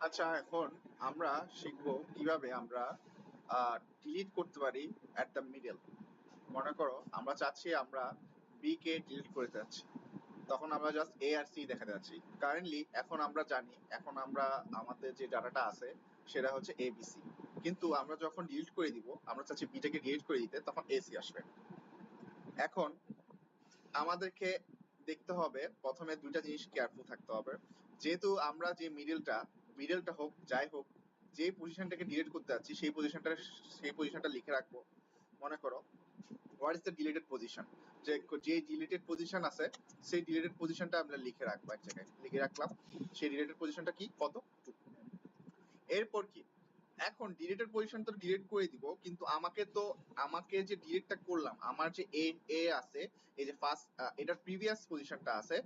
আচ্ছা, এখন আমরা শিখবো কিভাবে আমরা ডিলিট করতে পারি অ্যাট দ্য মিডল। মনে করো আমরা চাচ্ছি আমরা বি কে ডিলিট করে যাচ্ছি, তখন আমরা জাস্ট এ আর সি দেখাতে যাচ্ছি। কারেন্টলি এখন আমরা জানি, এখন আমরা আমাদের যে ডাটাটা আছে সেটা হচ্ছে এ বি সি, কিন্তু আমরা যখন ডিলিট করে দিব, আমরা চাচ্ছি বিটাকে ডিলিট করে দিতে, তখন এ সি আসবে। এখন আমাদেরকে দেখতে হবে, প্রথমে দুইটা জিনিস কেয়ারফুল থাকতে হবে। যেহেতু আমরা যে মিডলটা হোক যাই হোক, যে পজিশনটাকে ডিলিট করতে যাচ্ছি সেই পজিশনটা লিখে রাখবো। মনে করো what is the deleted position, যে ডিলিটেড পজিশন আছে সেই ডিলিটেড পজিশনটা আমরা লিখে রাখবো, এক জায়গায় লিখে রাখলাম সেই ডিলিটেড পজিশনটা কি, কত, 2। এরপর কি, এখন ডিলিটেড পজিশন তো ডিলিট করে দিব, কিন্তু আমাকে যে ডিলিটটা করলাম, আমার যে এ এ আছে, এই যে ফার্স্ট এটার প্রিভিয়াস পজিশনটা আছে,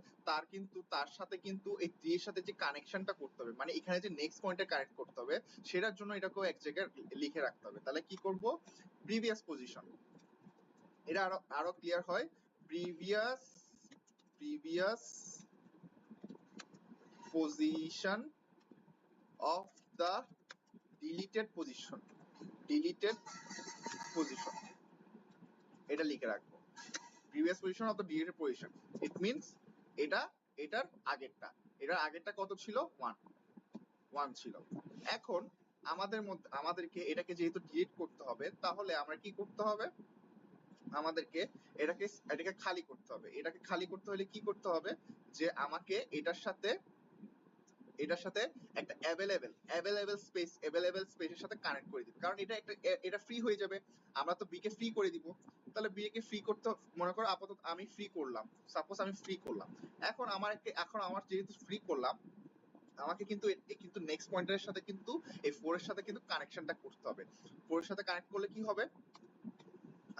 তার সাথে কিন্তু এই 3 এর সাথে যে কানেকশনটা করতে হবে, মানে এখানে যে নেক্সট পয়েন্টে কানেক্ট করতে হবে, সেটার জন্য এটাকেও এক জায়গায় লিখে রাখতে হবে। তাহলে কি করব, প্রিভিয়াস পজিশন, এটা আরো আরো ক্লিয়ার হয়। Previous previous position of the deleted position, deleted position, এটা লিখে রাখবো। Previous position of the deleted position, it means এটা এটার আগেরটা কত ছিল, 1 ছিল। এখন আমাদেরকে এটাকে যেহেতু ডিলিট করতে হবে, তাহলে আমরা কি করতে হবে, আমাদেরকে এটাকে খালি করতে হবে। এটাকে খালি করতে হলে কি করতে হবে, যে আমাকে এটার সাথে একটা অ্যাভেলেবেল স্পেসের সাথে কানেক্ট করে দিবে, কারণ এটা ফ্রি হয়ে যাবে। আমরা তো বি কে ফ্রি করে দিব, তাহলে বি কে ফ্রি করতে, মনে করো আপাতত আমি ফ্রি করলাম, সাপোজ আমি ফ্রি করলাম। এখন আমার যেহেতু ফ্রি করলাম, আমাকে কিন্তু নেক্সট পয়েন্টারের সাথে কিন্তু এই 4 এর সাথে কিন্তু কানেকশনটা করতে হবে। 4 এর সাথে কানেক্ট করলে কি হবে,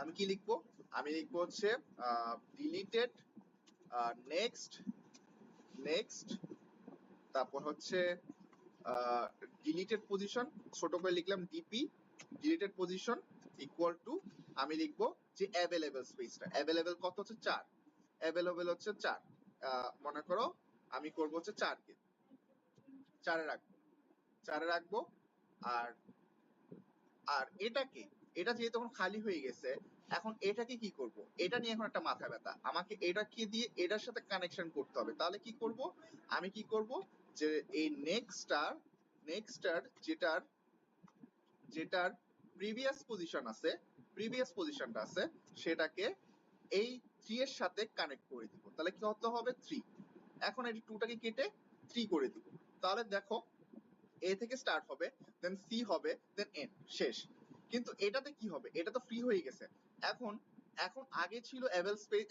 আমি কি লিখবো, আমি লিখবো হচ্ছে ডিলিটেড নেক্সট নেক্সট, তারপর হচ্ছে ডিলিটেড পজিশন, ছোট করে লিখলাম DP, deleted position equal to, আমি লিখবো যে অ্যাভেলেবেল কত হচ্ছে 4, অ্যাভেলেবেল হচ্ছে 4, মনে করো আমি করবো হচ্ছে 4 কে 4 এ রাখবো, 4 এ রাখবো। আর আর এটা যেহেতু এখন খালি হয়ে গেছে, এখন এটাকে কি করব, এটা নিয়ে এখন একটা মাথা ব্যথা, আমাকে এটাকে দিয়ে এটার সাথে কানেকশন করতে হবে। তাহলে কি করব, আমি কি করব, যে এই নেক্সটটার যেটার যেটার প্রিভিয়াস পজিশনটা আছে সেটাকে এই 3 এর সাথে কানেক্ট করে দিব। তাহলে কি হতে হবে, 3। এখন এই 2টাকে কেটে 3 করে দিব। তাহলে দেখো এ থেকে স্টার্ট হবে, দেন সি হবে, দেন এন, শেষ। কিন্তু এটাতে কি হবে, এটা তো ফ্রি হয়ে গেছে। এখন এখন আগে ছিল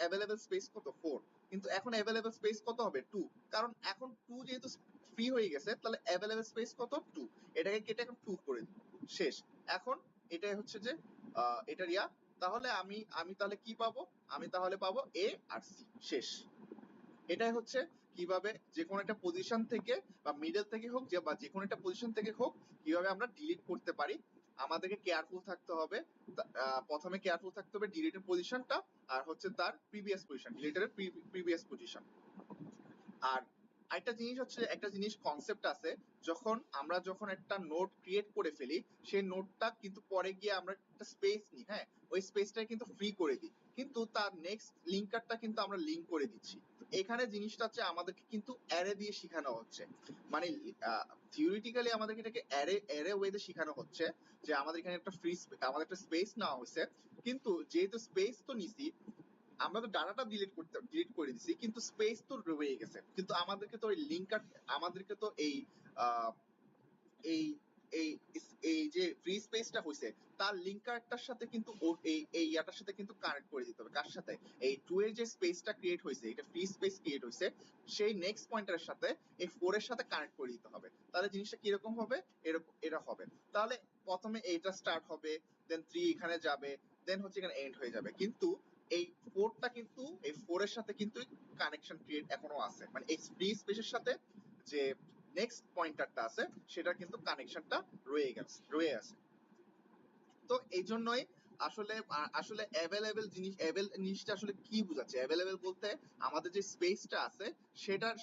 অ্যাভেলেবেল স্পেস কত, 4, কিন্তু এখন অ্যাভেলেবেল স্পেস কত হবে, 2। কারণ এখন 2 যেহেতু ফ্রি হয়ে গেছে, তাহলে অ্যাভেলেবেল স্পেস কত, 2। এটাকে কেটে এখন 2 করে দিই, শেষ। এখন এটাই হচ্ছে যে এটার তাহলে আমি তাহলে কি পাবো, আমি তাহলে পাবো এ আর সি, শেষ। এটাই হচ্ছে কিভাবে যে কোনো একটা পজিশন থেকে বা মিডল থেকে হোক, বা যে কোনো একটা পজিশন থেকে হোক, কিভাবে আমরা ডিলিট করতে পারি। আমাদেরকে কেয়ারফুল থাকতে হবে, প্রথমে কেয়ারফুল থাকতে হবে ডিলিটেড পজিশনটা, আর হচ্ছে তার previous position, deleted previous position. আর একটা জিনিস কনসেপ্ট আছে, যখন একটা নোট ক্রিয়েট করে ফেলি, সেই নোটটা কিন্তু পরে গিয়ে আমরা একটা স্পেস নিই, হ্যাঁ, ওই স্পেসটা কিন্তু ফ্রি করে দিই, কিন্তু তার নেক্সট লিঙ্কারটা কিন্তু আমরা লিঙ্ক করে দিচ্ছি। এখানে জিনিসটা হচ্ছে আমাদেরকে কিন্তু অ্যারে দিয়ে শেখানো হচ্ছে, মানে থিওরিটিক্যালি আমাদেরকে এটাকে অ্যারে ওয়েতে শেখানো হচ্ছে, যে আমাদের এখানে আমাদের একটা স্পেস নেওয়া হয়েছে, কিন্তু যেহেতু স্পেস তো নিছি, আমরা তো ডাটাটা ডিলিট করে দিছি, কিন্তু স্পেস তো রয়ে গেছে। কিন্তু আমাদেরকে তো ওই লিঙ্কার, আমাদেরকে তো আহ, এই এই এই যে ফ্রি স্পেসটা হইছে, তার লিঙ্কারটার সাথে কিন্তু এই ইয়াটার সাথে কিন্তু কানেক্ট করে দিতে হবে। কার সাথে, এই 2 এর যে স্পেসটা ক্রিয়েট হয়েছে, এটা ফ্রি স্পেস ক্রিয়েট হয়েছে, সেই নেক্সট পয়েন্টারের সাথে এই 4 এর সাথে কানেক্ট করে দিতে হবে। তাহলে জিনিসটা কিরকম হবে, এরকম এটা হবে। তাহলে প্রথমে এইটা স্টার্ট হবে, দেন 3 এখানে যাবে, দেন হচ্ছে এখানে এন্ড হয়ে যাবে। কিন্তু এই 4টা কিন্তু এই 4 এর সাথে কিন্তু কানেকশন ক্রিয়েট এখনো আছে, মানে এই ফ্রি স্পেসের সাথে যে নেক্সট পয়েন্টারটা আছে সেটা কিন্তু কানেকশনটা রয়ে আছে। তো এই জন্যই আসলে আসলে অ্যাভেলেবেল জিনিসটা আসলে কি বোঝাচ্ছে? অ্যাভেলেবেল বলতে আমাদের যে স্পেসটা আছে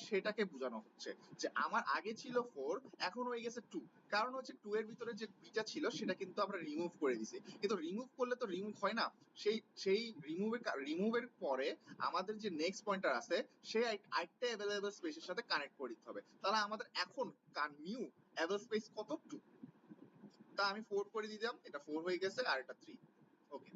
সেটাকে বোঝানো হচ্ছে যে আমার আগে ছিল 4 এখন হয়ে গেছে 2। কারণ হচ্ছে 2 এর ভিতরে যে বিটা ছিল সেটা কিন্তু আমরা রিমুভ করে দিছি। কিন্তু রিমুভ করলে তো রিমুভ হয় না। সেই রিমুভের পরে আমাদের যে নেক্সট পয়েন্টার আছে সে আরেকটা অ্যাভেলেবেল স্পেসের সাথে কানেক্ট করে দিতে হবে। তাহলে আমাদের এখন নিউ অ্যাভেলেবল স্পেস কত? 2। তা আমি 4 করে দিলাম, এটা 4 হয়ে গেছে আর এটা 3। ওকে।